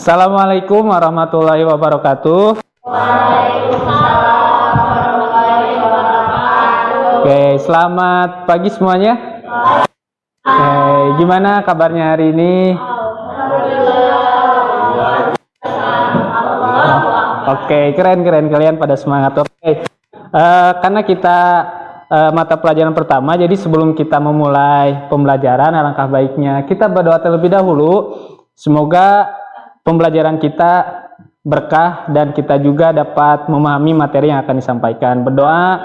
Assalamualaikum warahmatullahi wabarakatuh. Waalaikumsalam warahmatullahi wabarakatuh. Oke, selamat pagi semuanya. Oke, gimana kabarnya hari ini? Oke, keren kalian pada semangat. Oke, karena kita mata pelajaran pertama, jadi sebelum kita memulai pembelajaran, alangkah baiknya kita berdoa terlebih dahulu. Semoga pembelajaran kita berkah dan kita juga dapat memahami materi yang akan disampaikan. Berdoa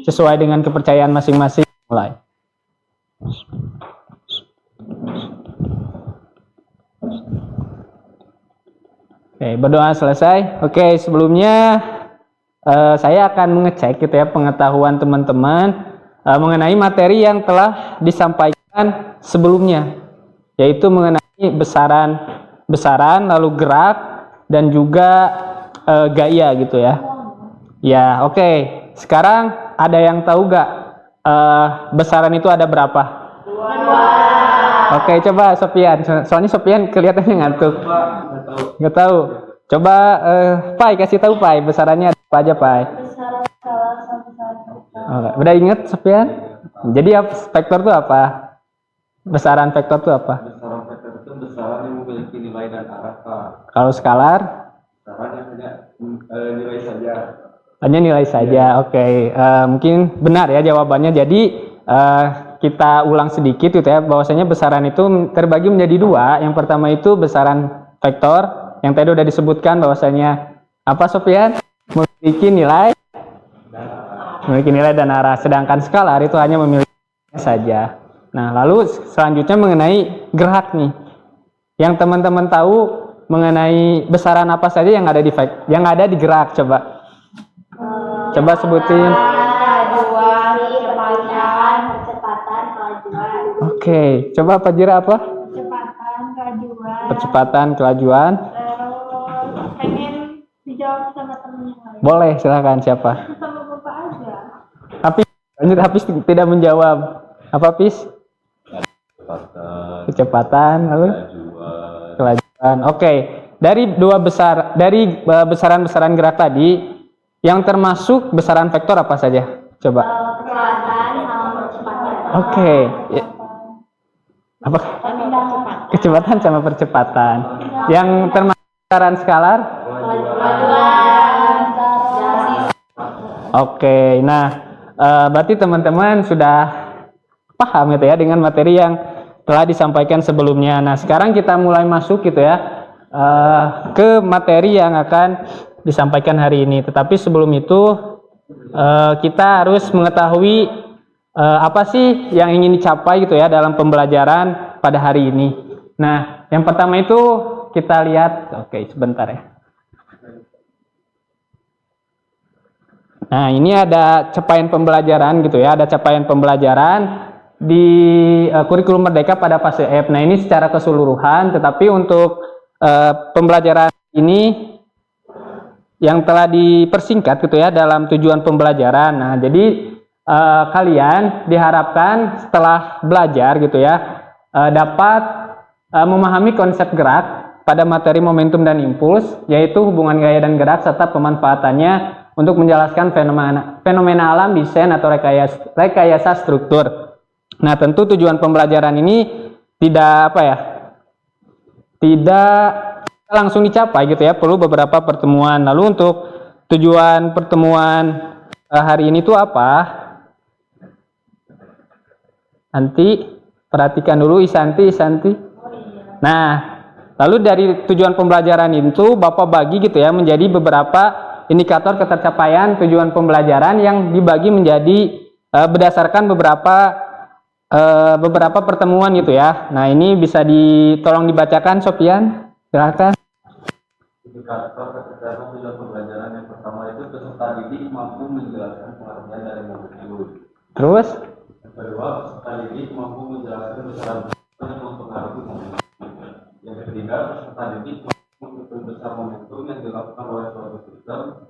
sesuai dengan kepercayaan masing-masing. Mulai. Oke, berdoa selesai. Oke, sebelumnya saya akan mengecek gitu ya pengetahuan teman-teman mengenai materi yang telah disampaikan sebelumnya, yaitu mengenai besaran lalu gerak dan juga gaya gitu ya. Ya, oke. Sekarang ada yang tahu gak besaran itu ada berapa? Oke, coba Sofian. Soalnya Sofian kelihatannya ngantuk. Nggak tahu. Coba Pai kasih tahu Pai besarannya apa aja Pai? Besaran skala sebesar Oke. Udah inget Sofian? Jadi vektor itu apa? Besaran vektor itu apa? Besaran vektor itu besaran yang memiliki nilai dan arah, Pak. Kalau skalar? Besaran yang hanya nilai saja. Hanya nilai saja. Oke. Mungkin benar ya jawabannya. Jadi kita ulang sedikit gitu ya, bahwasanya besaran itu terbagi menjadi dua. Yang pertama itu besaran vektor, yang tadi udah disebutkan bahwasanya apa Sofian? Memiliki nilai dan arah. Sedangkan skalar itu hanya memiliki saja. Nah, lalu selanjutnya mengenai gerak nih. Yang teman-teman tahu mengenai besaran apa saja yang ada di gerak, coba. Coba sebutin. kelajuan, percepatan, kelajuan. Oke, coba Pak Jira apa? Percepatan, kelajuan. Terus pengen dijawab sama temen yang lain. Boleh, silakan siapa? Sama bapak aja. Hafiz tidak menjawab. Apa Pis? Kecepatan, lalu kelajuan. Oke, dari besaran-besaran gerak tadi, yang termasuk besaran vektor apa saja? Coba. Kecepatan sama percepatan. Oke. Ya. Apa? Kecepatan sama percepatan. Yang termasuk besaran skalar? Kelajuan. Oke. Nah, berarti teman-teman sudah paham gitu ya dengan materi yang telah disampaikan sebelumnya. Nah, sekarang kita mulai masuk gitu ya ke materi yang akan disampaikan hari ini. Tetapi sebelum itu kita harus mengetahui apa sih yang ingin dicapai gitu ya dalam pembelajaran pada hari ini. Nah, yang pertama itu kita lihat. Oke, sebentar ya. Nah, ini ada capaian pembelajaran gitu ya. Ada capaian pembelajaran di kurikulum Merdeka pada fase F. Nah, ini secara keseluruhan, tetapi untuk pembelajaran ini yang telah dipersingkat gitu ya dalam tujuan pembelajaran. Nah, jadi kalian diharapkan setelah belajar gitu ya dapat memahami konsep gerak pada materi momentum dan impuls, yaitu hubungan gaya dan gerak serta pemanfaatannya untuk menjelaskan fenomena alam, desain atau rekayasa struktur. Nah, tentu tujuan pembelajaran ini tidak langsung dicapai gitu ya, perlu beberapa pertemuan. Lalu untuk tujuan pertemuan hari ini tuh apa? Nanti perhatikan dulu Isanti. Nah, lalu dari tujuan pembelajaran itu Bapak bagi gitu ya menjadi beberapa indikator ketercapaian tujuan pembelajaran yang dibagi menjadi berdasarkan beberapa pertemuan gitu ya. Nah, ini bisa tolong dibacakan Sofian. Silakan. Indikator ketercapaian tujuan pembelajaran yang pertama itu peserta didik mampu menjelaskan pengertian dari modul. Terus? Yang kedua, peserta didik mampu menjelaskan besaran yang mempengaruhi momentum. Yang ketiga, peserta didik mampu menghitung besar momentum yang dilakukan oleh suatu sistem.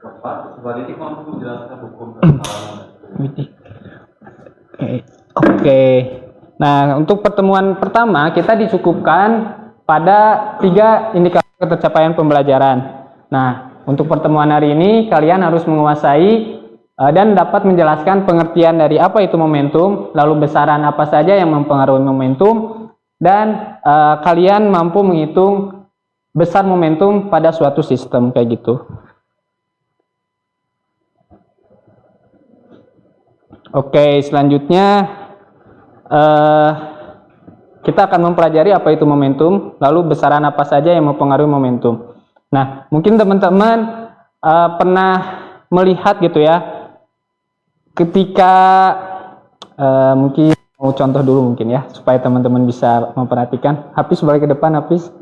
Keempat, peserta didik mampu menjelaskan hukum kesalahan. Oke. Nah, untuk pertemuan pertama kita dicukupkan pada 3 indikator tercapaian pembelajaran. Nah, untuk pertemuan hari ini kalian harus menguasai dan dapat menjelaskan pengertian dari apa itu momentum, lalu besaran apa saja yang mempengaruhi momentum, dan kalian mampu menghitung besar momentum pada suatu sistem kayak gitu. Oke, selanjutnya kita akan mempelajari apa itu momentum, lalu besaran apa saja yang mempengaruhi momentum. Nah, mungkin teman-teman pernah melihat gitu ya, ketika mungkin mau contoh dulu mungkin ya, supaya teman-teman bisa memperhatikan. Hafiz boleh ke depan, Hafiz.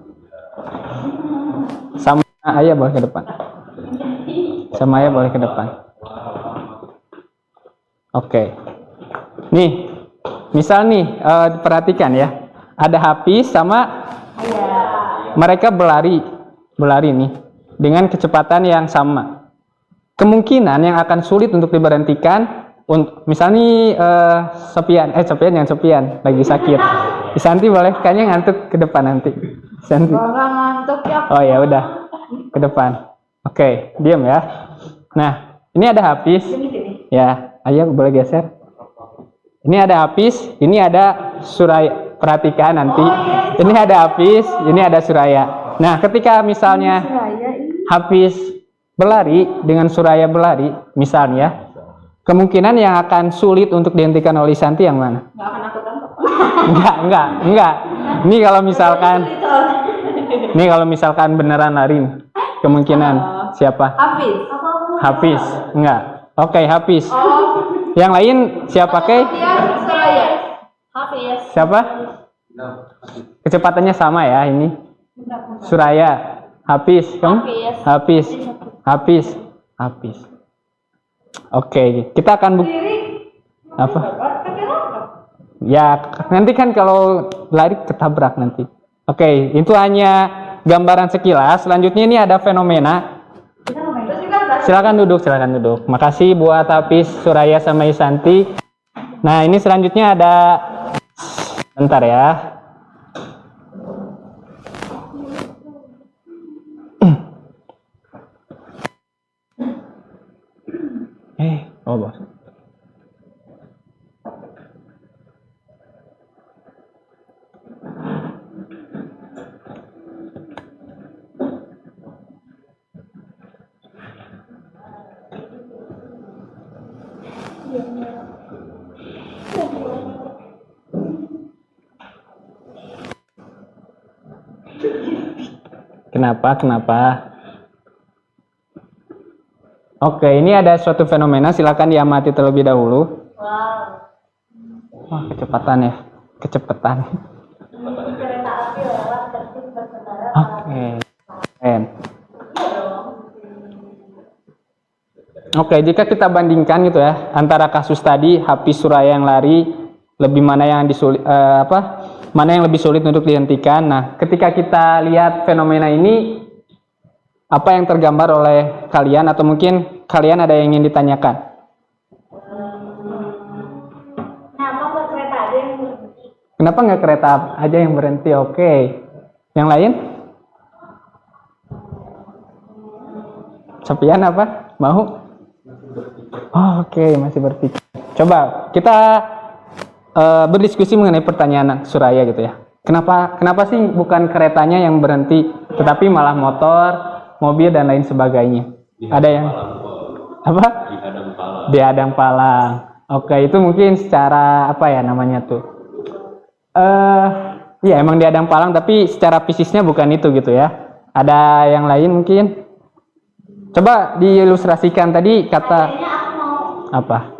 Sama Ayah boleh ke depan. Sama Ayah boleh ke depan. Oke. Nih, misal nih, perhatikan ya. Ada Hafiz sama mereka berlari nih dengan kecepatan yang sama. Kemungkinan yang akan sulit untuk diberhentikan, misalnya Sopian lagi sakit. Santi boleh, kayaknya ngantuk ke depan nanti. Santi. Ngantuk ya. Oh ya udah, ke depan. Oke, diam ya. Nah, ini ada Hafiz. Ya, ayo boleh geser. Ini ada Hafiz, ini ada Suraya. Perhatikan nanti. Ini ada Hafiz, ini ada Suraya. Nah, ketika misalnya Hafiz berlari dengan Suraya berlari, misalnya, kemungkinan yang akan sulit untuk dihentikan oleh Santi yang mana? Nggak akan aku tangkap. Enggak. Ini kalau misalkan beneran lari, kemungkinan siapa? Hafiz. Enggak. Oke, Hafiz. Yang lain siapa, Kay? Hafiz. Siapa? Kecepatannya sama ya ini. Suraya, Hafiz, kamu? Hafiz. Oke, kita akan apa? Ya, nanti kan kalau lari ketabrak nanti. Oke, itu hanya gambaran sekilas. Selanjutnya ini ada fenomena. Silakan duduk. Makasih buat Hafiz, Suraya sama Isanti. Nah, ini selanjutnya ada, bentar ya. Bos. Kenapa? Oke, ini ada suatu fenomena, silakan diamati terlebih dahulu. Wah, kecepatan. Kereta api lewat tertib berkendara. Oke. Keren. Oke, jika kita bandingkan gitu ya, antara kasus tadi Hafiz, Suraya yang lari, mana yang lebih sulit untuk dihentikan. Nah, ketika kita lihat fenomena ini, apa yang tergambar oleh kalian, atau mungkin kalian ada yang ingin ditanyakan? Kenapa nggak kereta aja yang berhenti? Oke. Yang lain? Sopian apa? Mau? Oke, masih berpikir. Coba kita berdiskusi mengenai pertanyaan Suraya gitu ya. Kenapa sih bukan keretanya yang berhenti, tetapi malah motor, mobil dan lain sebagainya? Ada yang apa? Di Hadang Palang. Oke, itu mungkin secara apa ya namanya tuh? Ya emang di Hadang Palang, tapi secara fisiknya bukan itu gitu ya. Ada yang lain mungkin? Coba diilustrasikan tadi kata apa?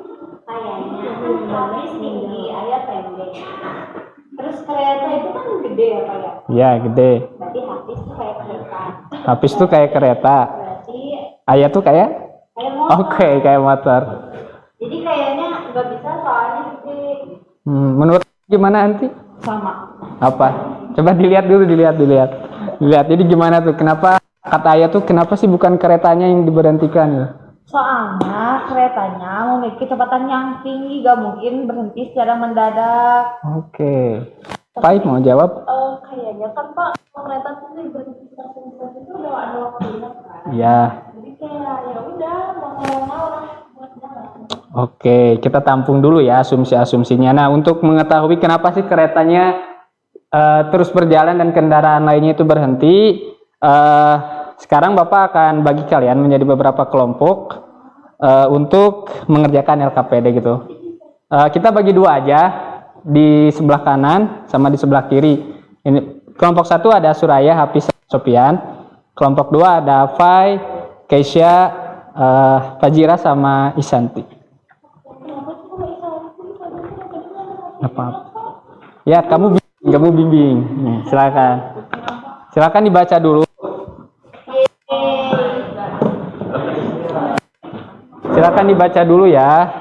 Terus kereta itu kan gede ya Pak ya? Ya gede. Berarti Hafiz tuh kayak kereta. Hafiz tuh kayak kereta. Berarti Ayah tuh kayak motor. Oke, kayak motor. Jadi kayaknya nggak bisa soalnya gede. Menurut gimana nanti? Sama. Apa? Coba dilihat dulu, dilihat. Jadi gimana tuh? Kenapa kata Ayah tuh kenapa sih bukan keretanya yang diberhentikan ya? Soalnya keretanya memiliki kecepatan yang tinggi, gak mungkin berhenti secara mendadak. Oke. Baik, mau jawab? Kayaknya aja kan Pak, kereta tuh berhenti stasiun itu udah ada waktunya kan. Iya. Jadi kayak ya udah mau orang buat jalan. Oke, kita tampung dulu ya asumsi-asumsinya. Nah, untuk mengetahui kenapa sih keretanya terus berjalan dan kendaraan lainnya itu berhenti, sekarang Bapak akan bagi kalian menjadi beberapa kelompok untuk mengerjakan LKPD gitu. Kita bagi dua aja, di sebelah kanan sama di sebelah kiri. Ini kelompok satu ada Suraya, Hafiz, Sopian. Kelompok dua ada Fai, Keisha, Fajira sama Isanti. Apa? Ya, kamu bimbing. Nih, silakan dibaca dulu. Silakan dibaca dulu ya.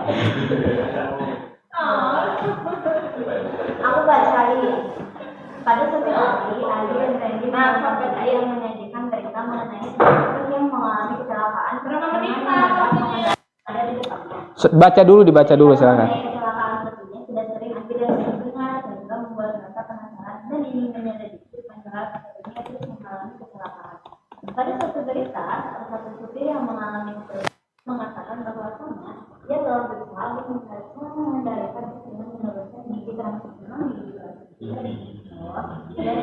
Aku bacain. Pada suatu hari, Ali dan Randy sampai saya menyajikan berita mengenai seseorang yang mengalami kecelakaan. Berapa menit ada di depannya. Dibaca dulu silakan. Kecelakaan tentunya sudah sering Andi dan Randy dengar sehingga membuat mereka penasaran dan ingin menyelidiki penyebab akhirnya terus mengalami kecelakaan. Pada suatu berita, salah satu supir yang mengalami kecelakaan mengatakan bahwasannya dia telah berusaha untuk mengendalikan dengan menurunkan gigi transisional dan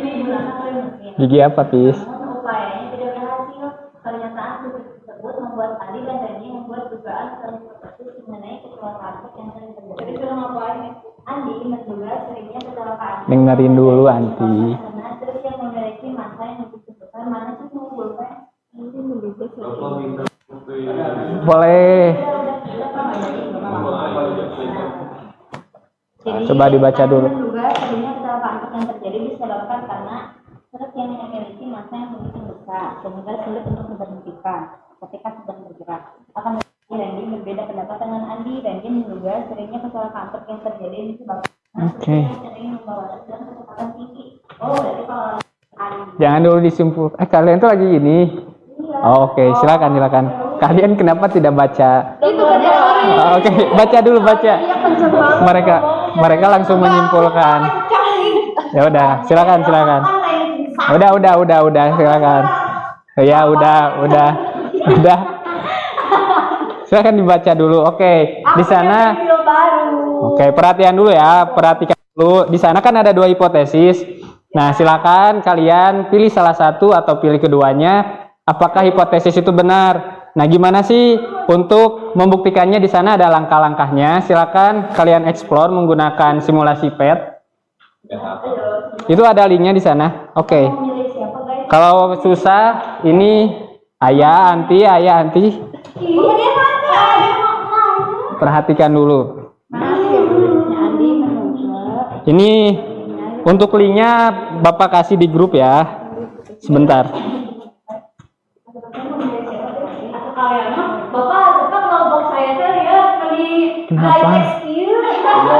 menggunakan rem mesin. Gigi apa, Pis? Namun upayanya tidak berhasil. Pernyataan supir tersebut membuat Ali dan Dani membuat dugaan terus mengenai kecelakaan yang sering terjadi. Jadi sudah ngapain? Andi menduga seringnya kecelakaan. Dengerin dulu, Anti. Karena truk yang memiliki massa yang lebih besar, mana sih mau boleh? Ini menduga seringnya. Boleh. Coba dibaca dulu. Menduga sebenarnya kecelakaan yang terjadi disebabkan karena truk yang memiliki massa yang begitu besar sehingga sulit untuk diberhentikan ketika sedang bergerak. Akan tetapi Randy berbeda pendapat dengan Andi. Randy menduga seringnya kecelakaan truk yang terjadi disebabkan Oke. sering membawa truk dengan kecepatan tinggi. Oh, berarti kalau Andi. Jangan dulu disimpul. Kalian tuh lagi ini. Oh, oke, silakan. Kalian kenapa tidak baca? Itu kan Oke, baca dulu. Mereka langsung menyimpulkan. Ya udah, silakan. Udah, silakan. Ya udah. Silakan dibaca dulu. Oke, di sana. Oke, perhatikan dulu. Di sana kan ada dua hipotesis. Nah, silakan kalian pilih salah satu atau pilih keduanya. Apakah hipotesis itu benar? Nah, gimana sih untuk membuktikannya? Di sana ada langkah-langkahnya. Silakan kalian explore menggunakan simulasi PET. Itu ada linknya di sana. Oke. Kalau susah, ini ayah anti. Perhatikan dulu. Ini untuk linknya Bapak kasih di grup ya. Sebentar.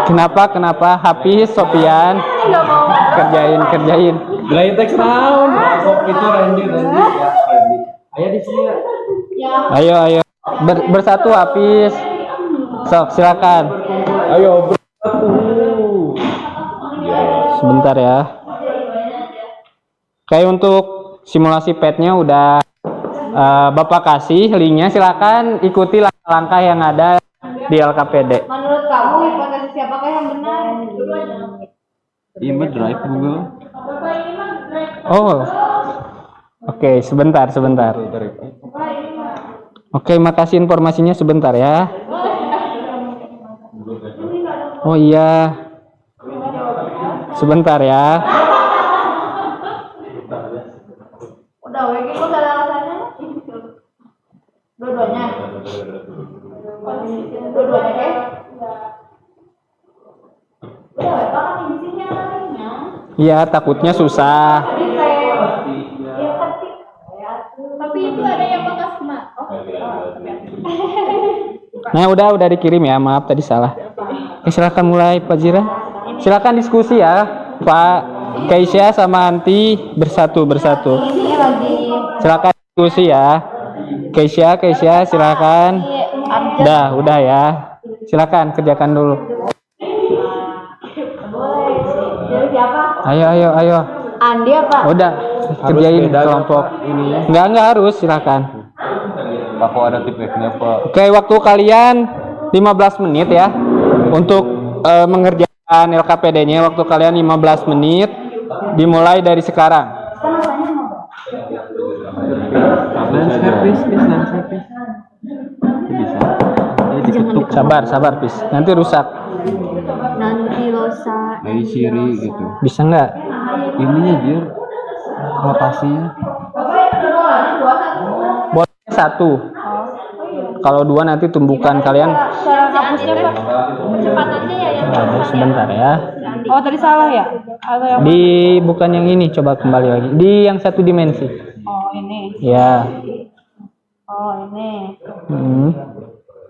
Kenapa? Hafiz, Sopian, kerjain. Belai teks naon? Sok itu Randy. Ayo di sini. Ayo. Bersatu Hafiz. Sok, silakan. Ayo bersatu. Sebentar ya. Kayak untuk simulasi PET-nya udah Bapak kasih linknya. Silakan ikuti langkah-langkah yang ada di LKPD. Menurut kamu hipotesis siapakah yang benar? Ini drive Google. Oh. Oke, sebentar. Oke, makasih informasinya sebentar ya. Oh iya. Sebentar ya. Udah, kok ada alasannya? Dua-duanya, Kek? Udah, Pak, kan di sini alasannya. Iya, takutnya susah. Tapi itu ada yang bekas mat. Nah, udah dikirim ya. Maaf tadi salah. Silakan mulai Pak Jira. Silakan diskusi ya, Pak Keisha sama Anti bersatu. Ini lagi. Silakan diskusi ya. Keisha, silakan. Udah ya. Silakan kerjakan dulu. Boleh. Dari siapa? Ayo. Andi apa? Udah, kerjain kelompok. Enggak harus, silakan. Apa ada tipsnya Pak? Oke, waktu kalian 15 menit ya untuk mengerjakan LKPD-nya. Waktu kalian 15 menit dimulai dari sekarang. Sabar, Pis. Nanti rusak. Nanti losa. Dari Siri gitu. Bisa nggak? Ininya Jir. Rotasinya. Boleh 1. Kalau 2 nanti tumbukan kalian. Cara hapusnya Pak. Kecepatannya ya yang Sebentar ya. Oh, tadi salah ya? Atau yang Di bukan yang ini, coba kembali lagi. Di yang 1 dimensi. Oh, ini. Ya. Oh, ini.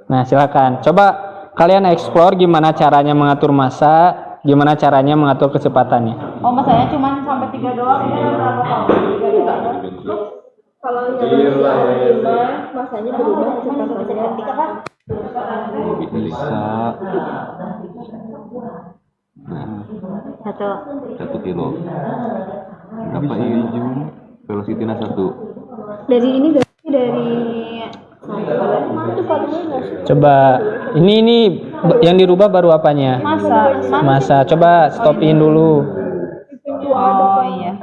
Nah, silakan. Coba kalian explore gimana caranya mengatur massa, gimana caranya mengatur kecepatannya. Oh, masanya cuma sampai 3 doang ya? Kalau yang masanya berubah kecepatannya 3 Pak. Bisa. Satu. 1 kilo. Berapa ini Jun? Velocity-nya 1. Dari ini dari Coba ini yang dirubah baru apanya? Massa. Coba stopin dulu. Oh iya.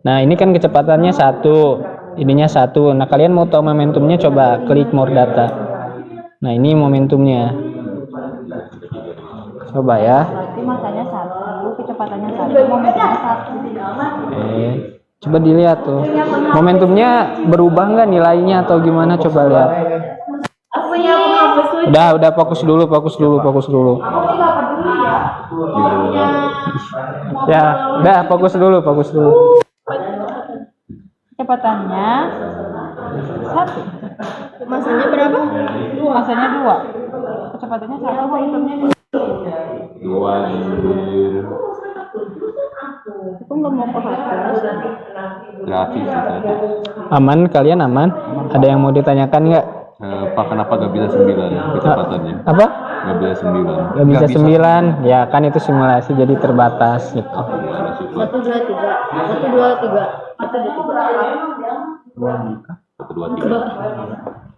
Nah, ini kan kecepatannya 1, ininya 1. Nah, kalian mau tahu momentumnya, coba klik more data. Nah, ini momentumnya. Coba ya. Berarti masanya 1, kecepatannya 1, momentumnya 1. Coba dilihat tuh. Momentumnya berubah nggak nilainya atau gimana? Coba lihat. Udah fokus dulu. Ya, udah fokus dulu. Kecepatannya 1. Masanya berapa? Masanya 2. Kecepatannya 1, momentumnya 2 Jir. Aku nggak mau kehapus. Gratis tadi. Aman, kalian aman? Ada yang mau ditanyakan nggak? Pak kenapa gak bisa 9 kecepatannya? Apa? Gak bisa 9. Nggak bisa 9. Ya kan itu simulasi jadi terbatas gitu. 1, 2, 3. 1, 2, 3. 1, 2, 3.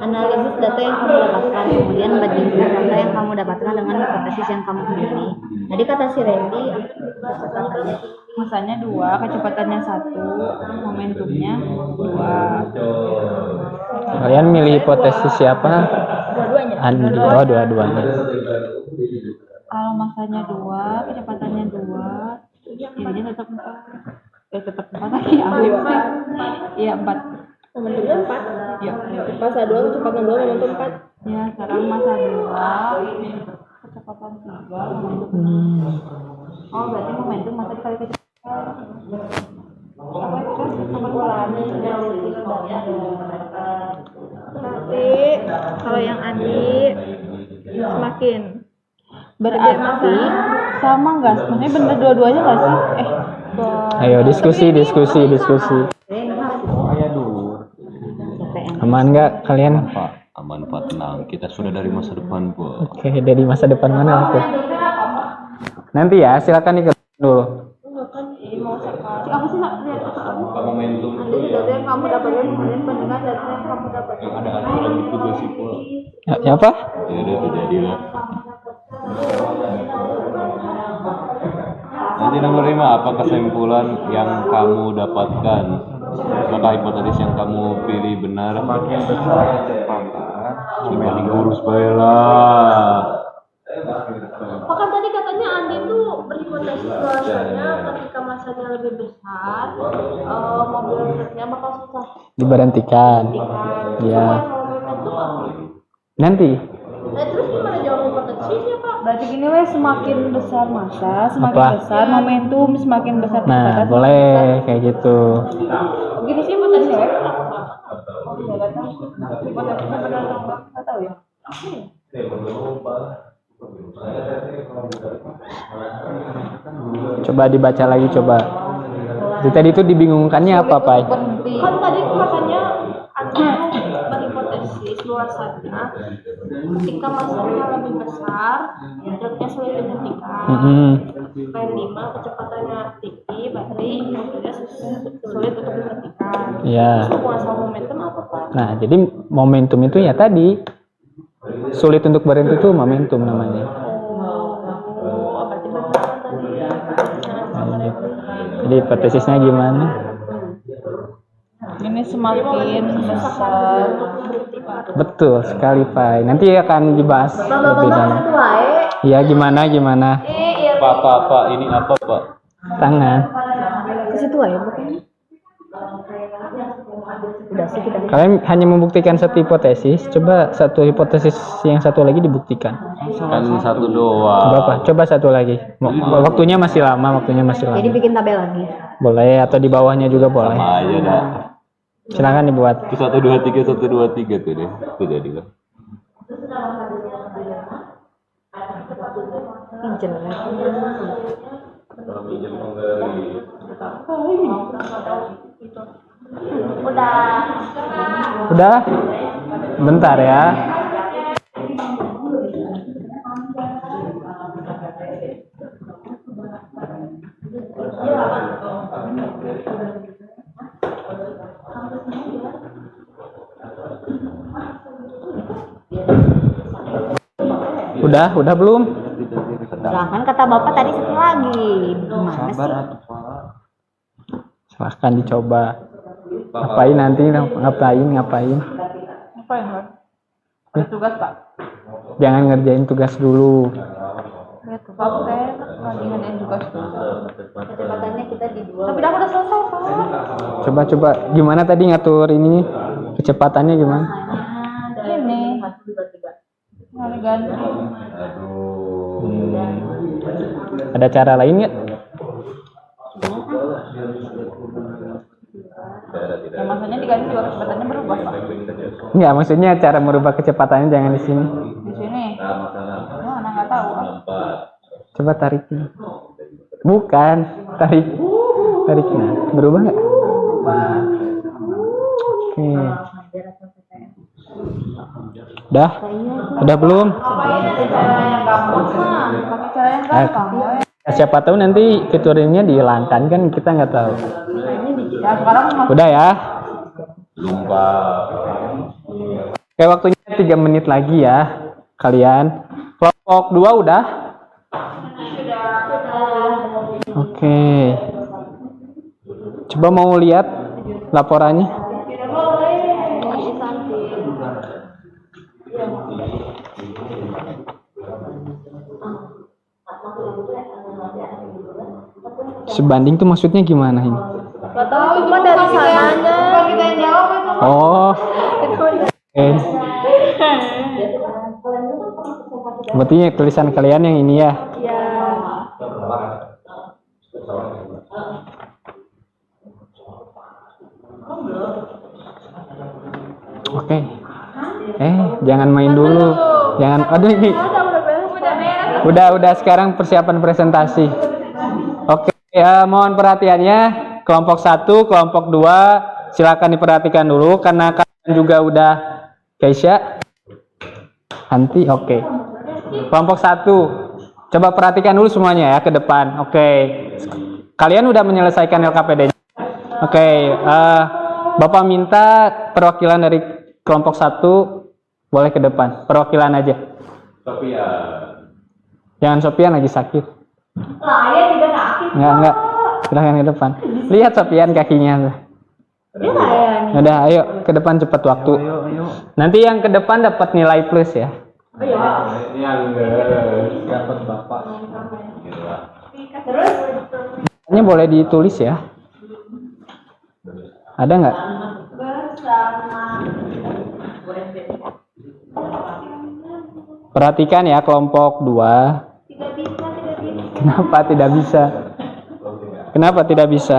Analisis data yang kamu dapatkan, kemudian bandingkan data yang kamu dapatkan dengan hipotesis yang kamu pilih. Tadi kata si Randy, masanya 2, kecepatannya 1, momentumnya 2. Kalian milih hipotesis siapa? Dua-duanya. Andi. Oh, dua-duanya. Kalau masanya 2, kecepatannya 2, jadinya tetap 4. Tetap 4 lagi ya? Iya 4. Momentumnya 4. Iya. Masa 2, kecepatan 2, momentum 4. Ya, sekarang masa 2, kecepatan 3, momentum 4. Oh, berarti momentum masa dikali kecepatan. Nanti kalau yang Andi semakin berarti sama nggak? Maksudnya bener dua-duanya nggak sih? Ayo diskusi. Aman nggak kalian? Pak, aman Pak, tenang. Kita sudah dari masa depan Pak. Oke, dari masa depan mana aku? Nanti ya, silakan ikut dulu. Apa sih nak? Momentum Data yang kamu dapatkan kemudian bandingkan data yang kamu dapatkan. ada aturan itu gak sih Pak? Ya apa? Ya udah terjadilah. Nanti nomor 5, apa kesimpulan yang kamu dapatkan? Apakah hipotesis yang kamu pilih benar? Semakin besar kecepatan, semakin lurus baiklah. Kan tadi katanya Andi tuh berhipotesis bahwasanya ketika masanya lebih besar, mobilnya bakal susah Diberhentikan. Ya. Nanti. Nah, terus gimana jawab hipotesisnya Pak? Berarti gini weh, semakin besar massa, semakin Apa? besar momentum, semakin besar Nah, kecepatan. boleh kayak gitu. Gini sih hipotesisnya weh. Hipotesisnya benar atau enggak? Nggak tahu ya. Coba dibaca lagi, coba. Tadi itu dibingungkannya apa, Pak? Kan tadi katanya Anda berhipotesis bahwasannya ketika masanya lebih besar, datanya sulit dibuktikan. P5 kecepatannya tinggi, berarti mobilnya sulit untuk dihentikan. Iya. Hubungan sama momentum apa Pak? Nah, jadi momentum itu ya tadi sulit untuk berhenti itu momentum namanya. Oh, berarti benar tadi. Jadi hipotesisnya gimana? Ini semakin besar. Betul sekali Pak. Nanti akan dibahas lebih dalam. Iya, gimana? Pak, ini apa Pak? Tangan. Ke situ aja bukan? Udah sih kita. Kalian hanya membuktikan satu hipotesis. Coba satu hipotesis yang satu lagi dibuktikan. Kan satu doang. Berapa? Coba satu lagi. Waktunya masih lama. Jadi bikin tabel lagi. Boleh atau di bawahnya juga boleh. Sama aja dah. Silakan dibuat. Itu 1 2 3 1 2 3 tuh deh. Itu jadi kan. Pinjel lagi. Kalau minjem dari Udah? Bentar ya. Udah belum? Jangan kata Bapak tadi satu lagi. Gimana sih? Silahkan dicoba. Ngapain nanti? Ngapain? Apa yang Pak? Ada tugas Pak? Jangan ngerjain tugas dulu. Ya tuh Pak, saya lagi ngerjain tugas dulu. Kecepatannya kita di dua. Tapi aku udah selesai Pak. Coba. Gimana tadi ngatur ini? Kecepatannya gimana? Ini. Nggak ganti. Ada cara lain nggak? Ya maksudnya diganti juga kecepatannya berubah Pak. Nggak, maksudnya cara merubah kecepatannya jangan di sini. Di sini. Oh, anak nggak tahu. Coba tarikin. Bukan, tariknya. Berubah nggak? Oke. Udah belum? Pakai cara yang gampang. Siapa tahu nanti fitur ininya dihilangkan kan kita nggak tahu. Ya sekarang Udah ya. lupa. Oke, waktunya 3 menit lagi ya kalian. Kelompok 2 udah? Oke. Coba mau lihat laporannya. Sebanding tuh maksudnya gimana ini? nggak tahu cuma dari sananya. Kita yang jawab itu. Oh. Oke. Berarti tulisan kalian yang ini ya. Ya. Oke. Jangan main dulu. Jangan. Aduh ini. Udah sekarang persiapan presentasi. Oke, ya mohon perhatiannya. Kelompok 1, kelompok 2 silakan diperhatikan dulu karena kalian juga udah Keisha. Nanti oke. Kelompok 1. Coba perhatikan dulu semuanya ya ke depan. Oke. Kalian udah menyelesaikan LKPD-nya. Oke, Bapak minta perwakilan dari kelompok 1 boleh ke depan. Perwakilan aja. Sofian. Jangan Sofian lagi sakit. Saya juga sakit. Enggak. Silahkan ke depan. Lihat Sofian kakinya. Udah, ayo ke depan cepat waktu. Nanti yang ke depan dapat nilai plus ya. Ini yang dapat Bapak. Terus Ini boleh ditulis ya. Ada nggak? bersama Perhatikan ya kelompok 2. tidak bisa. Kenapa tidak bisa? Kenapa tidak bisa?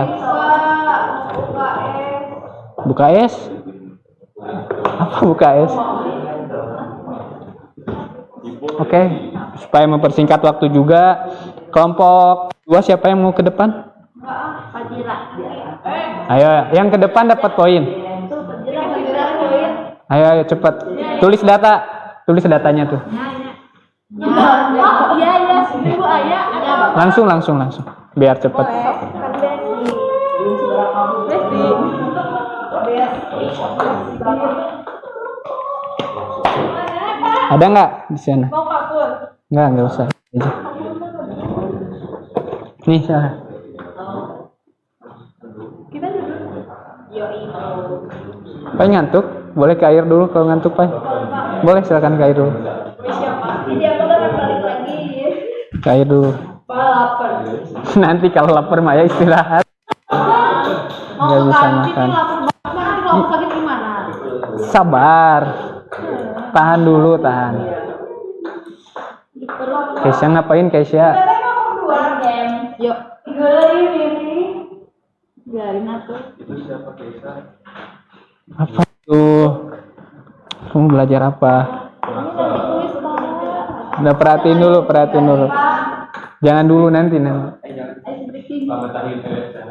Buka S. Apa buka S? Oke, supaya mempersingkat waktu juga. Kelompok 2 siapa yang mau ke depan? Ayo, yang ke depan dapat poin. Ayo cepat. Tulis data. Tulis datanya tuh. Iya. Ibu ayah ada bapak. Langsung. Biar cepet. Kan Besti. Besti. Ada nggak di sana? Mau kapur. Nggak usah. Aja. Nih, salah. Kita duduk. Pai ngantuk? Boleh ke air dulu kalau ngantuk, Pai? Boleh, silakan ke air dulu. Jadi aku udah balik lagi. Ke air dulu. Lapar. Nanti kalau lapar Maya istirahat. Mau Nggak ke bisa kantin makan. nih lapar banget. Nanti kalau aku sakit gimana? Sabar. Tahan dulu, tahan. Keisha ngapain, Keisha? Yuk. Biarin atuh. Itu siapa Keisha? Apa tuh? Kamu belajar apa? Udah perhatiin dulu. Jangan dulu nanti. Selamat akhir Keisha.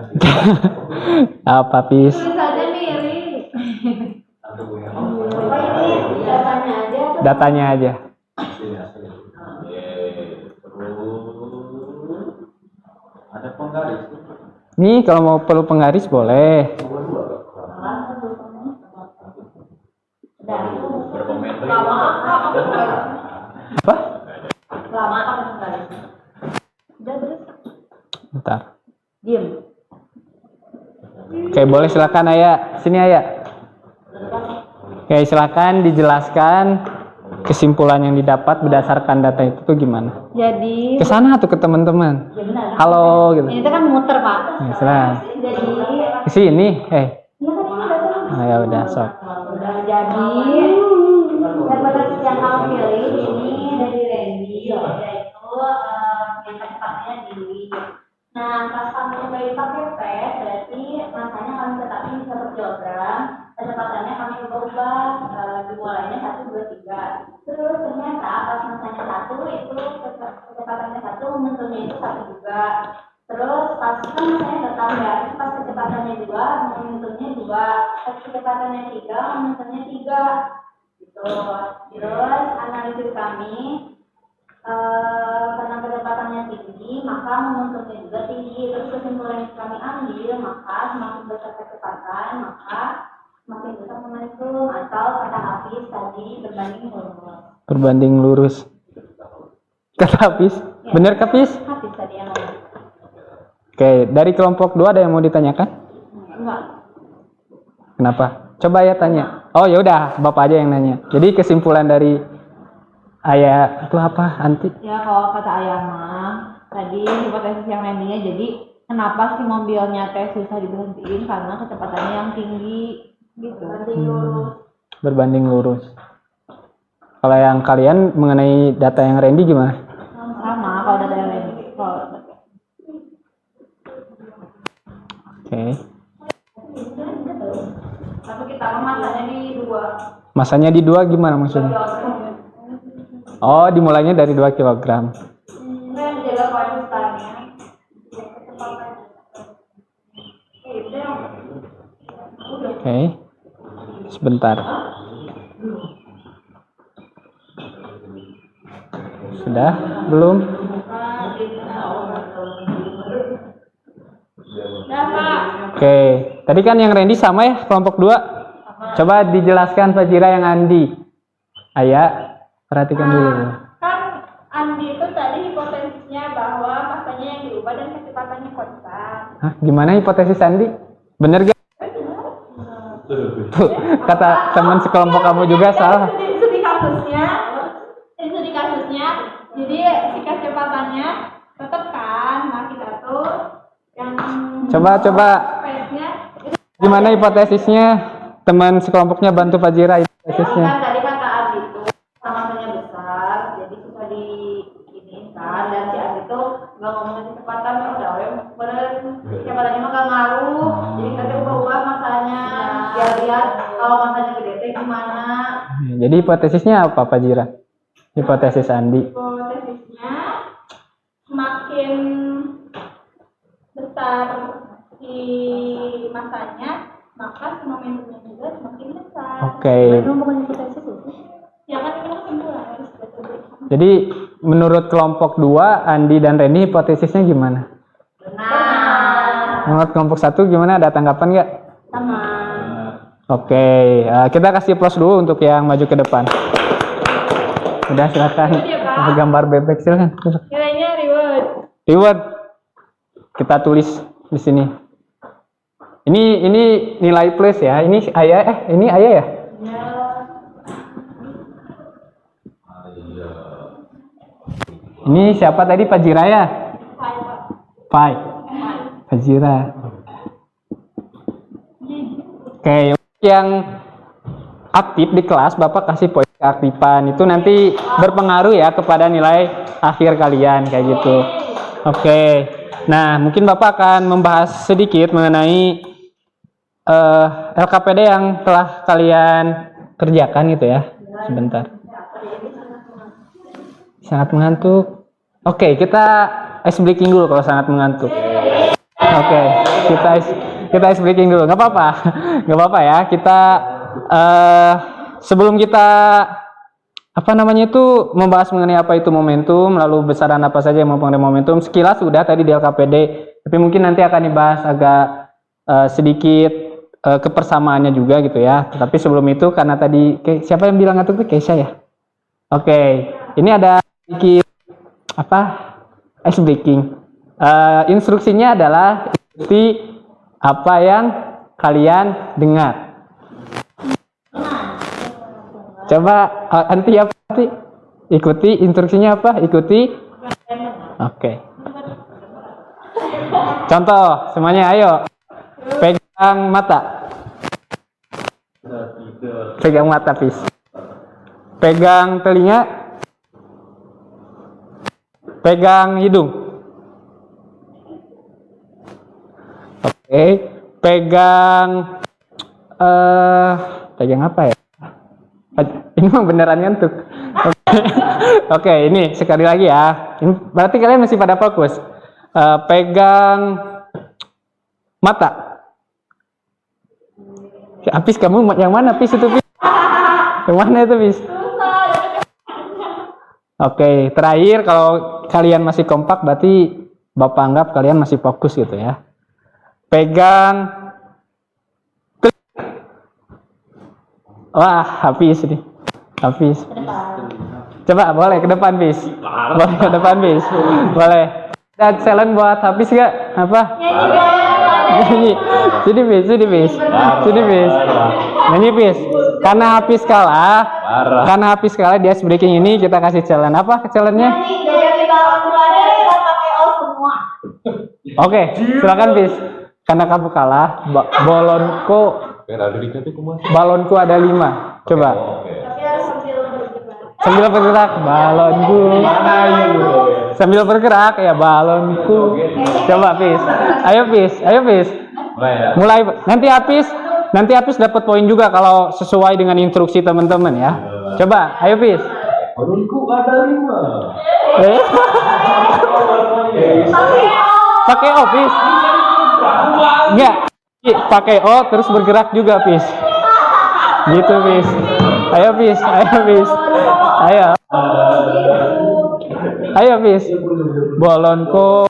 Apa, Pis? Tulisannya mirip. Satu Bu ya. Apa ini datanya aja atau Datanya aja. Ada penggaris. Nih, kalau mau perlu penggaris boleh. Berapa meter? Apa? lama apa sekali? Udah terus Bentar. diem. Oke, boleh silakan Ayah. Sini Ayah. Oke, silakan dijelaskan kesimpulan yang didapat berdasarkan data itu tuh gimana? Jadi Ke sana tuh ke teman-teman. ya benar. Halo gitu. Ini tuh kan muter Pak. Ya, silakan. Jadi Ke sini. iya kan ini datang. Oh, ya udah, sok. Udah jadi daripada yang kamu pilih ini dari Randy yaitu yang kecepatannya di. Nah pas kamu cobain pakai pet berarti masanya kami tetapin di 1 kilogram, kecepatannya kami ubah dimulainya 1, 2, 3. Terus ternyata pas masanya 1 itu kecepatannya 1, momentumnya itu 1 juga. Terus pas kan masanya tetap ya, pas kecepatannya 2, momentumnya 2, pas kecepatannya 3, momentumnya 3 gitu. Terus analisis kami karena kecepatannya tinggi maka momentumnya juga tinggi. Terus kesimpulan yang kami ambil maka semakin besar kecepatan maka semakin besar momentum atau kata Hafiz tadi Berbanding lurus. Kata Hafiz. Bener Hafiz? Hafiz tadi yang ngomong. Oke, dari kelompok 2 ada yang mau ditanyakan? Enggak. Kenapa? Coba ya tanya. Oh ya udah, Bapak aja yang nanya. Jadi kesimpulan dari Ayah itu apa? Anti? Ya kalau kata ayah mah tadi hipotesis yang landingnya jadi kenapa sih mobilnya teh susah diberhentiin karena kecepatannya yang tinggi gitu. Berbanding lurus. Kalau yang kalian mengenai data yang Randy gimana? Sama kalau data yang landing. Oke. Tapi kita mah masanya di 2. Masanya di 2 gimana maksudnya? Oh, dimulainya dari 2 kg. Jaga konsistennya. Oke. Sebentar. Sudah? Belum? Oke. Tadi kan yang Randy sama ya, kelompok 2. Coba dijelaskan Fajira yang Andi. Ayah, perhatikan dulu. Kan Andi itu tadi hipotesisnya bahwa masanya yang diubah dan kecepatannya konstan. Hah, gimana hipotesis Andi? Bener gak? Tuh, kata teman sekelompok kamu juga salah. Itu di kasusnya, jadi si kecepatannya tetap kan, nah kita tuh yang Coba space-nya itu gimana hipotesisnya? Teman sekelompoknya bantu Fajira hipotesisnya. Kan tadi kata Abi itu sama-sama besar, jadi susah di ini kan. Dan si Abi itu nggak ngomongin kecepatan, udah kecepatannya mah nggak ngaruh. Jadi kita ubah-ubah masanya, biar lihat kalau masanya gede teh gimana. Jadi hipotesisnya apa Fajira? Hipotesis Andi. hipotesisnya semakin besar si masanya, maka si momentumnya juga semakin besar. Oke. Bukan hipotesis itu. Ya kan ini kesimpulan harus betul. Jadi menurut kelompok 2, Andi dan Reni hipotesisnya gimana? Benar. Menurut kelompok 1 gimana? Ada tanggapan nggak? Sama. Oke, kita kasih plus dulu untuk yang maju ke depan. Udah silakan. Gambar bebek silakan. Nilainya reward. Reward. Kita tulis di sini. Ini nilai plus ya. Ini ayah ya? Ini siapa tadi, Pak Jira ya? Pak Jira. Oke, yang aktif di kelas Bapak kasih poin keaktifan. Itu nanti berpengaruh ya kepada nilai akhir kalian kayak gitu. Oke. Nah, mungkin Bapak akan membahas sedikit mengenai LKPD yang telah kalian kerjakan gitu ya. Sebentar. Sangat mengantuk. Oke, kita ice breaking dulu kalau sangat mengantuk. Oke, kita ice breaking dulu. Nggak apa-apa, nggak apa-apa ya. Kita sebelum kita membahas mengenai apa itu momentum, lalu besaran apa saja yang mempengaruhi momentum. Sekilas sudah tadi di LKPD, tapi mungkin nanti akan dibahas agak sedikit kepersamaannya juga gitu ya. Tapi sebelum itu karena tadi siapa yang bilang ngantuk itu Keisha ya? Oke, ini ada sedikit ice breaking. Instruksinya adalah ikuti apa yang kalian dengar. Coba anti apa sih? Ikuti instruksinya apa? Ikuti. Oke. Contoh semuanya, ayo. Pegang mata. Pegang mata, Pis. Pegang telinga. Pegang hidung. Oke. Pegang apa ya? Ini mah beneran ngantuk. Oke, ini sekali lagi ya. Ini berarti kalian masih pada fokus. Pegang mata. Apis, kamu yang mana, Pis, itu, Pis? Yang mana itu, Pis? Oke, terakhir kalau kalian masih kompak berarti Bapak anggap kalian masih fokus gitu ya. Pegang. Wah, habis ini. Habis. Coba boleh ke depan, Bis. Boleh ke depan, Bis. Boleh. Dan challenge buat habis nggak? Apa? Nyanyi. Sini, Bis. Sini, Bis. Sini, Bis. Nyanyi, Bis. Karena habis kalah di ice breaking ini kita kasih challenge. Apa challenge-nya? Oke, silakan, Bis. Karena kamu kalah, balonku ada 5. Coba. Sambil bergerak, balonku. Sambil bergerak ya balonku. Coba, Pis. Ayo, Pis. Mulai. Nanti Apis dapat poin juga kalau sesuai dengan instruksi teman-teman ya. Coba, ayo, Pis. Balonku ada 5. Pakai O, Pis. Enggak. Pakai O terus bergerak juga, Pis. Gitu, Pis. Ayo, Pis. Ayo, Pis. Bolonku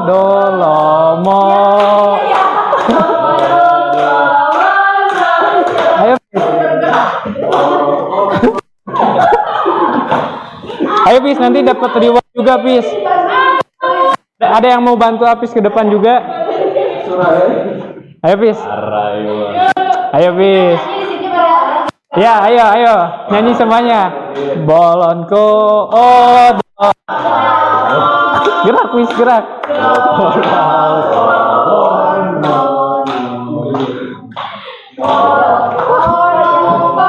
dolomo. Ayo, Pis. Ayo, Pis, nanti dapat reward juga, Pis. Ada yang mau bantu Apis ke depan juga? Ayo, Pis. Ayo, Pis. Ya, ayo. Nyanyi semuanya. Bolonku, gerak, Pis, gerak.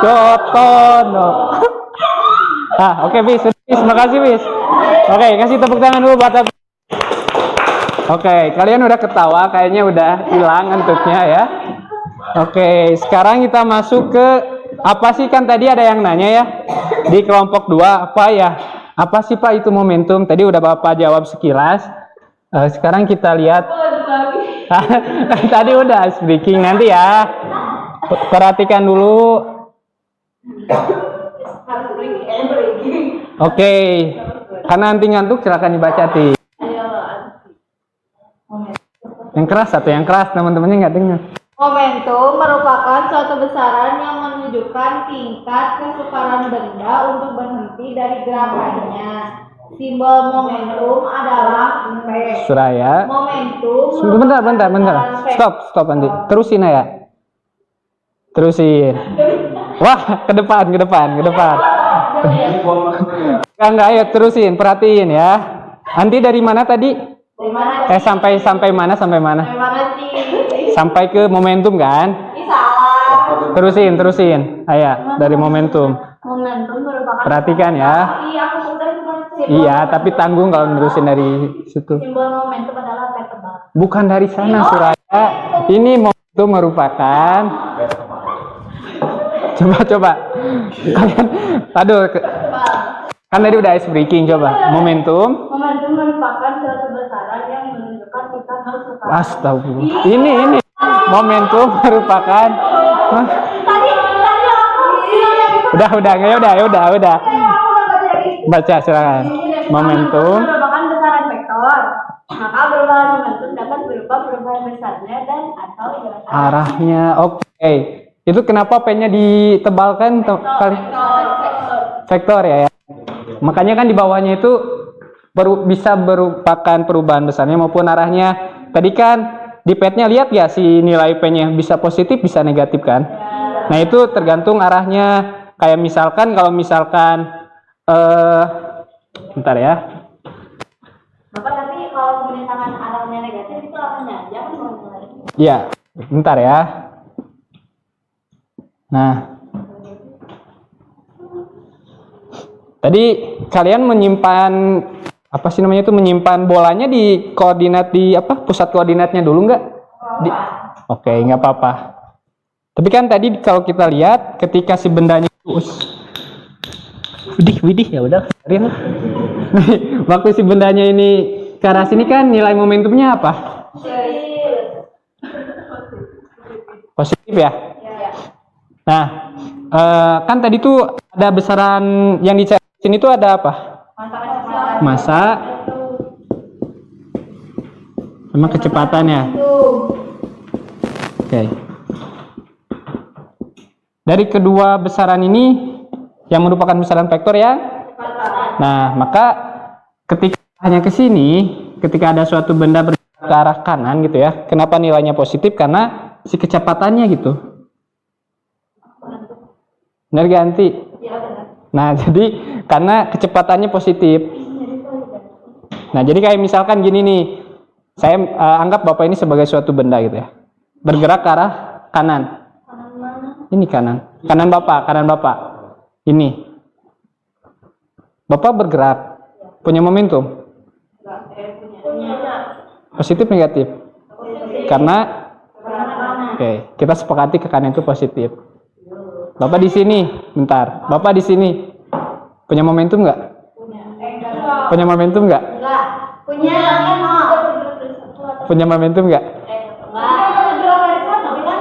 Cotono. Oke, Bis. Makasih, Bis. Oke, kasih tepuk tangan dulu buat Apis. Oke, kalian udah ketawa, kayaknya udah hilang ngantuknya ya. Oke, sekarang kita masuk ke apa sih, kan tadi ada yang nanya ya di kelompok 2 apa ya? Apa sih, Pak, itu momentum? Tadi udah Bapak jawab sekilas. Sekarang kita lihat. Tadi udah speaking, nanti ya. Perhatikan dulu. Oke. Karena anti ngantuk silakan dibaca Ti. Yang keras atau yang keras teman-temannya nggak dengar. Momentum merupakan suatu besaran yang menunjukkan tingkat kesukaran benda untuk berhenti dari gerakannya. Simbol momentum adalah P. Suraya. Momentum. Bentar. Stop nanti. Terusin ya. Terusin. Wah, ke depan. Enggak, ayo terusin, perhatiin ya. Nanti dari mana tadi? Dari mana? Sampai mana? Dari mana sih? Sampai ke momentum kan? Ini salah. Terusin. Ayo, dari momentum. Momentum merupakan Perhatikan ya. Iya, aku udah cuma Iya, tapi tanggung kalau nerusin dari situ. simbol momentum adalah P tebal. Bukan dari sana, Suraya. Ini momentum merupakan. Coba. Kalian, aduh. Kan tadi udah ice breaking, coba. Momentum. Momentum merupakan suatu besaran yang menunjukkan tingkat kesukaran. Astagfirullah. Ini. Momentum merupakan. Hah? Tadi aku Udah. Baca silakan. Momentum. merupakan besaran vektor. Maka perubahan momentum dapat berupa perubahan besarnya dan atau Arahnya. Oke. Itu kenapa P-nya ditebalkan kali? Vektor ya. Makanya kan di bawahnya itu bisa merupakan perubahan besarnya maupun arahnya. Tadi kan di pad-nya lihat ya si nilai P-nya bisa positif bisa negatif kan? Nah itu tergantung arahnya. Kayak misalkan kalau bentar ya. Bapak tapi kalau misalkan arahnya negatif itu arahnya aja kan nilai. Iya, bentar ya. Nah, tadi kalian menyimpan apa sih namanya itu menyimpan bolanya di koordinat di apa pusat koordinatnya dulu nggak? Oke, nggak apa-apa. Tapi kan tadi kalau kita lihat ketika si bendanya widih ya udah kalian lah. Waktu si bendanya ini ke arah sini kan nilai momentumnya apa? Positif ya. Nah, kan tadi tuh ada besaran yang dicari sini tuh ada apa? Massa sama kecepatannya. Oke. Dari kedua besaran ini yang merupakan besaran vektor ya. Nah, maka ketika hanya ke sini, ketika ada suatu benda bergerak ke arah kanan gitu ya. Kenapa nilainya positif? Karena si kecepatannya gitu. Benar ganti. Nah, jadi karena kecepatannya positif. Nah, jadi kayak misalkan gini nih. Saya anggap Bapak ini sebagai suatu benda gitu ya. Bergerak ke arah kanan. Ini kanan. Kanan Bapak. Ini. Bapak bergerak. Punya momentum. Positif negatif. Karena oke, kita sepakati ke kanan itu positif. Bapak di sini, bentar. Bapak di sini punya momentum nggak? Punya momentum nggak? Punya momentum nggak?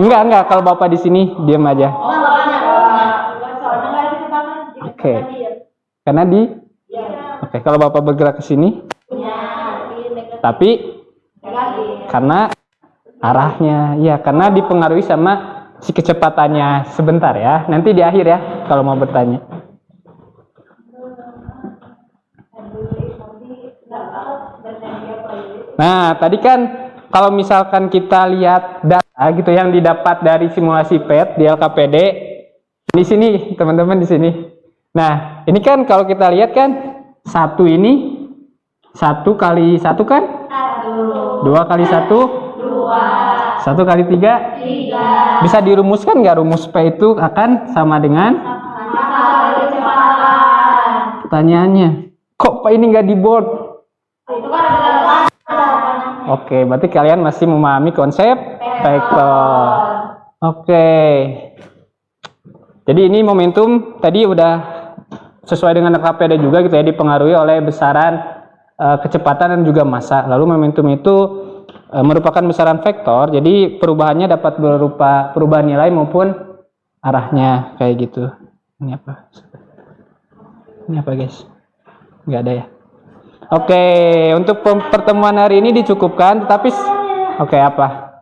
Enggak. Kalau Bapak di sini diam aja. Oke. Karena oke, kalau Bapak bergerak ke sini, tapi karena arahnya, ya karena dipengaruhi sama si kecepatannya sebentar ya. Nanti di akhir ya kalau mau bertanya. Nah, tadi kan kalau misalkan kita lihat data gitu yang didapat dari simulasi PET di LKPD di sini, teman-teman di sini. Nah, ini kan kalau kita lihat kan satu ini 1 kali 1 kan? 2 kali 1 1 kali 3 bisa dirumuskan nggak rumus P itu akan sama dengan pertanyaannya kok P ini nggak di board? Oke, berarti kalian masih memahami konsep vektor. Oke. Jadi ini momentum tadi udah sesuai dengan LKPD juga gitu ya, dipengaruhi oleh besaran kecepatan dan juga massa. Lalu momentum itu merupakan besaran vektor, jadi perubahannya dapat berupa perubahan nilai maupun arahnya kayak gitu. Ini apa guys? Nggak ada ya? Oke, untuk pertemuan hari ini dicukupkan, tetapi oke apa?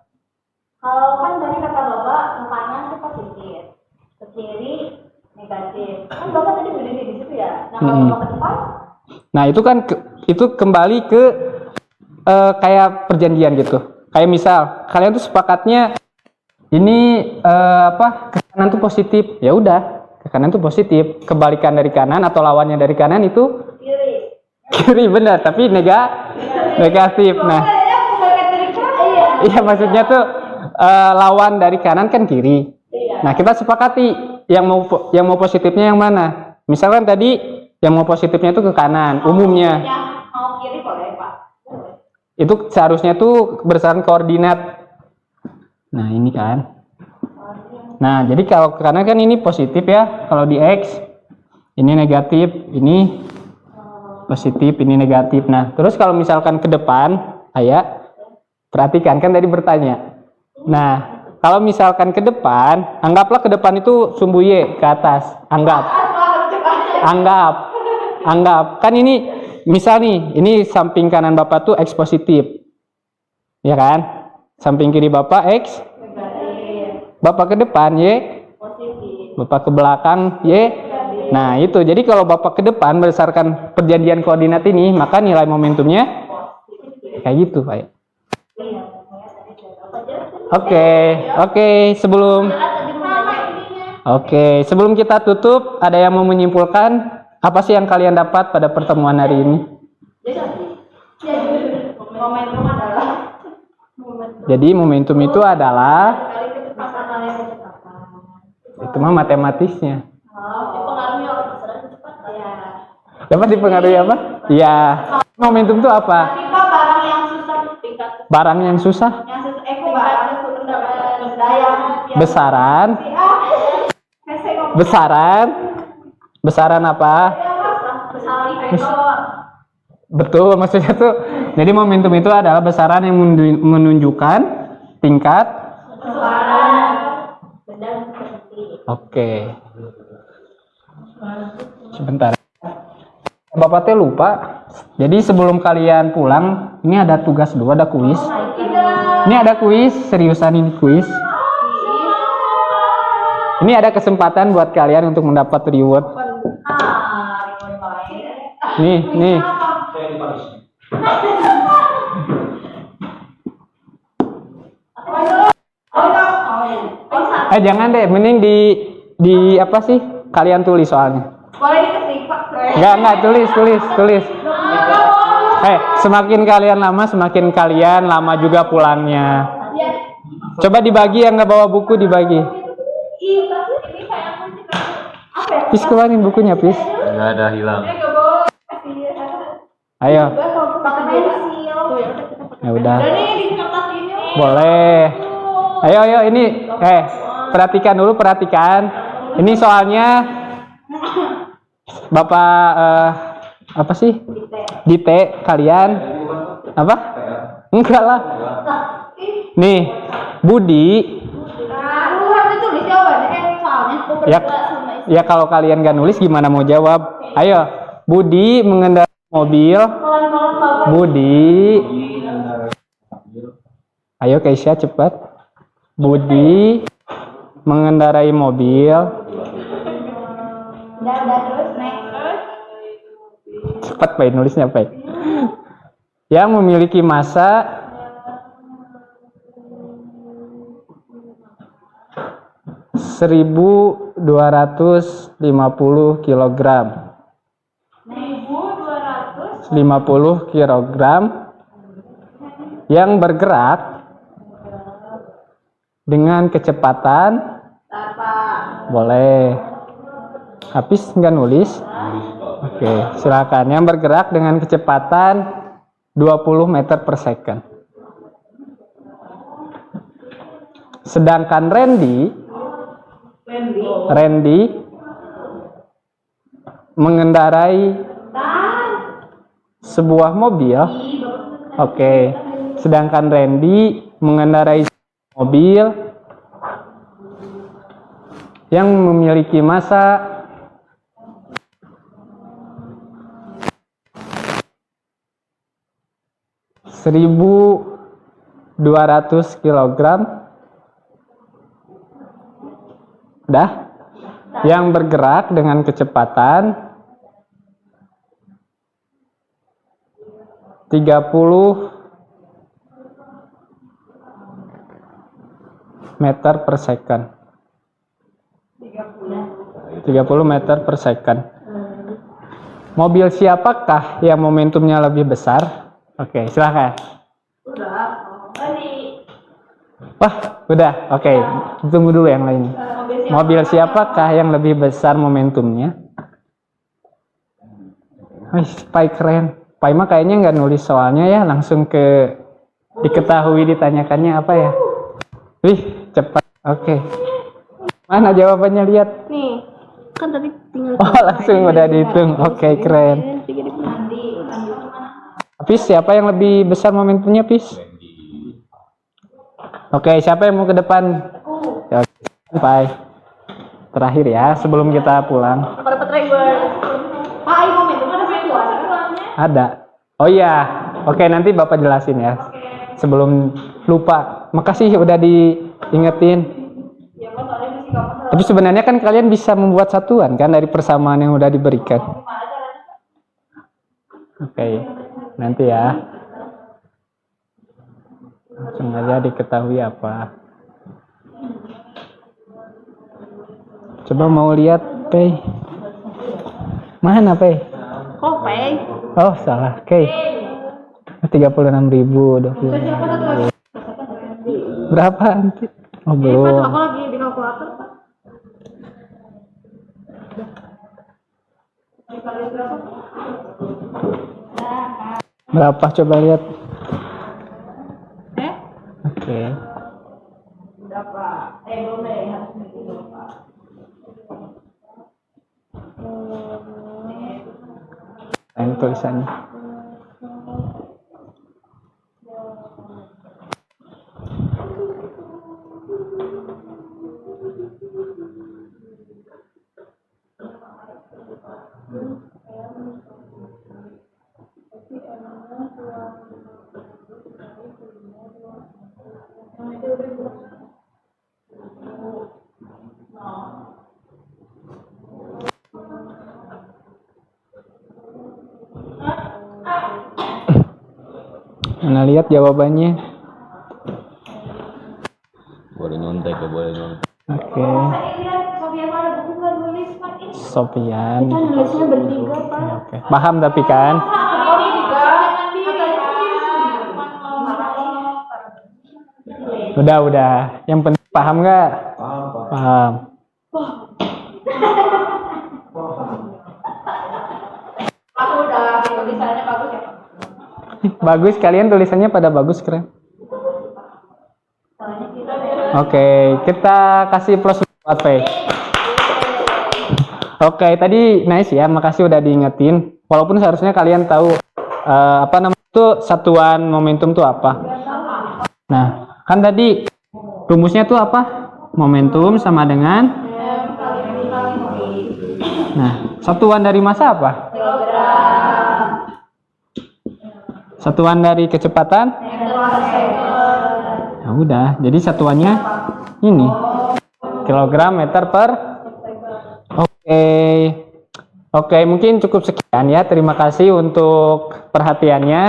Kalau kan tadi kata Bapak ke kanan itu positif, ke kiri negatif. Kan Bapak tadi berdiri di situ ya. Nah kalau Bapak ke depan, Nah, itu kan itu kembali ke kayak perjanjian gitu. Kayak misal kalian tuh sepakatnya ini ke kanan tuh positif. Ya udah, ke kanan tuh positif. Kebalikan dari kanan atau lawannya dari kanan itu kiri. kiri, benar, tapi negatif. Nah, iya maksudnya tuh lawan dari kanan kan kiri. Nah, kita sepakati yang mau positifnya yang mana. Misalkan tadi yang mau positifnya itu ke kanan umumnya. Mau kiri boleh Pak. Itu seharusnya tuh berdasarkan koordinat. Nah, ini kan. Nah, jadi kalau ke kanan kan ini positif ya. Kalau di X ini negatif, ini positif, ini negatif. Nah, terus kalau misalkan ke depan, perhatikan kan tadi bertanya. Nah, kalau misalkan ke depan, anggaplah ke depan itu sumbu Y ke atas. Anggap. Kan ini misal nih, ini samping kanan Bapak tuh X positif. Ya kan? Samping kiri Bapak X. Bapak ke depan Y. Bapak ke belakang Y. Nah, itu. Jadi kalau Bapak ke depan berdasarkan perjanjian koordinat ini, maka nilai momentumnya kayak gitu, Pak. Oke, sebelum kita tutup, ada yang mau menyimpulkan apa sih yang kalian dapat pada pertemuan hari ini? Momentum adalah Jadi momentum itu adalah itu mah matematisnya. dipengaruhi oleh besaran kecepatan. Ya. Dapat dipengaruhi apa? Iya. Momentum itu apa? Tapi Pak barang yang susah tingkat Barang yang susah? yang susah barang rendah yang Besaran? Besaran apa? besaran vektor. Betul, maksudnya tuh. Jadi momentum itu adalah besaran yang menunjukkan tingkat. Besaran benda seperti Oke. Sebentar. Bapak teh lupa. Jadi sebelum kalian pulang, ini ada tugas dua, ada kuis. Ini ada kuis, seriusan ini kuis. Ini ada kesempatan buat kalian untuk mendapat reward. Nih. Jangan deh, mending di apa sih? Kalian tulis soalnya. boleh diketik Pak. Enggak, tulis. Semakin kalian lama juga pulangnya. Coba dibagi, yang nggak bawa buku dibagi. Pis, keluarin bukunya, Pis. Nggak ada hilang. Ayo. Pakai pensil. Ya udah. Ini di kertas ini. Boleh. Ayo ini. Perhatikan. Ini soalnya Bapak apa sih? Dite kalian apa? Enggak lah. Nih, Budi. Harus ditulis jawabannya soalnya. Ya kalau kalian gak nulis gimana mau jawab? Ayo, Budi mengendarai mobil. Budi. Ayo Keisha cepat. Budi mengendarai mobil. Udah terus next. Cepat Pak, nulisnya Pak. Yang memiliki massa 1.250 kilogram. 50 kilogram yang bergerak dengan kecepatan boleh. Habis nggak nulis? Oke, silakan. Yang bergerak dengan kecepatan 20 meter per second. Sedangkan Randy mengendarai sebuah mobil. Oke. Sedangkan Randy mengendarai mobil yang memiliki massa 1.200 kilogram. Udah? Yang bergerak dengan kecepatan 30 meter per second. 30 meter per second. Mobil siapakah yang momentumnya lebih besar? Oke, silahkan. Wah, udah. Oke, tunggu dulu yang lainnya. Mobil siapakah yang lebih besar momentumnya? Wih, Pai keren. Pai mah kayaknya nggak nulis soalnya ya, langsung ke diketahui ditanyakannya apa ya? Wih, cepat. Oke. Mana jawabannya, lihat. Nih, kan tadi tinggal. Oh, langsung udah dihitung. Oke, keren. Pis, siapa yang lebih besar momentumnya, Pis? Oke, siapa yang mau ke depan? Ya, Pai. Terakhir ya, sebelum kita pulang. Dapat reward. Pak, ini momentum ada satuan. Ada. Oh iya. Oke, nanti Bapak jelasin ya. Sebelum lupa. Makasih udah diingetin. Tapi sebenarnya kan kalian bisa membuat satuan kan dari persamaan yang udah diberikan. Oke. Nanti ya. Langsung aja diketahui apa. Coba mau lihat, Pei. Mana, Pei? Oh, Pei. Oh, salah. Oke. 36.000, 20.000. Berapa nanti? Oh, belum. Aku lagi di kalkulator, Pak. Berapa coba lihat? Oke. Berapa? Belum deh, harus dulu, Pak. Yang tulisannya. Mana lihat jawabannya? Boleh nyontek ya, boleh nyontek. Oke. Sofian ada buku nggak nulis Pak? Ini Sofian. Kita nulisnya bertiga, Pak. Oke. Paham tapi kan? Udah. Yang penting paham nggak? Paham. Aku udah tulisannya bagus ya, Pak. Bagus, kalian tulisannya pada bagus, keren. Oke, kita kasih plus buat Pei. Oke, tadi nice ya, makasih udah diingetin. Walaupun seharusnya kalian tahu apa namanya itu satuan momentum itu apa. Nah, kan tadi rumusnya tuh apa? Momentum sama dengan satuan dari massa apa? Satuan dari kecepatan? Ya udah, jadi satuannya ini. Kilogram meter per. Oke, mungkin cukup sekian ya. Terima kasih untuk perhatiannya.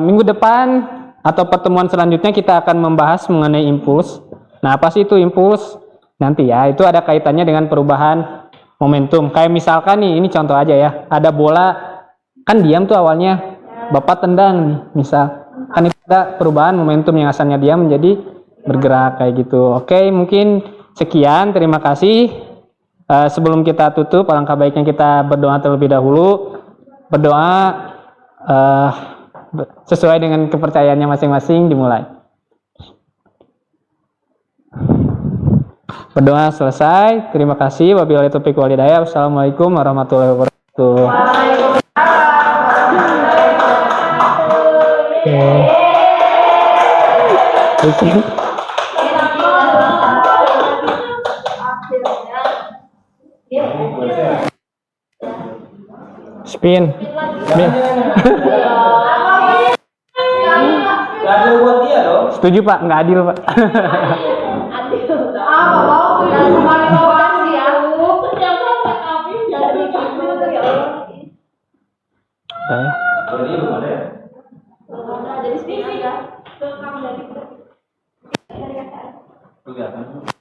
Minggu depan atau pertemuan selanjutnya kita akan membahas mengenai impuls. Nah, apa sih itu impuls? Nanti ya, itu ada kaitannya dengan perubahan momentum. Kayak misalkan nih, ini contoh aja ya. Ada bola, kan diam tuh awalnya. Bapak tendang nih, misal. Kan itu ada perubahan momentum yang asalnya diam menjadi bergerak kayak gitu. Oke, mungkin sekian. Terima kasih. Sebelum kita tutup, alangkah baiknya kita berdoa terlebih dahulu. Berdoa sesuai dengan kepercayaannya masing-masing, dimulai. Berdoa selesai. Terima kasih. Wabillahi taufiq wal hidayah. Wassalamualaikum warahmatullahi wabarakatuh. Spin. Setuju Pak, nggak adil Pak. Adil. Ah, mau tuh yang kemarin lokasi ya. Siapa kami jadi kamu ya Allah. Udah ya. Jadi belum ada ya? Jadi sini aja. Ke kamu dari Kelihatan.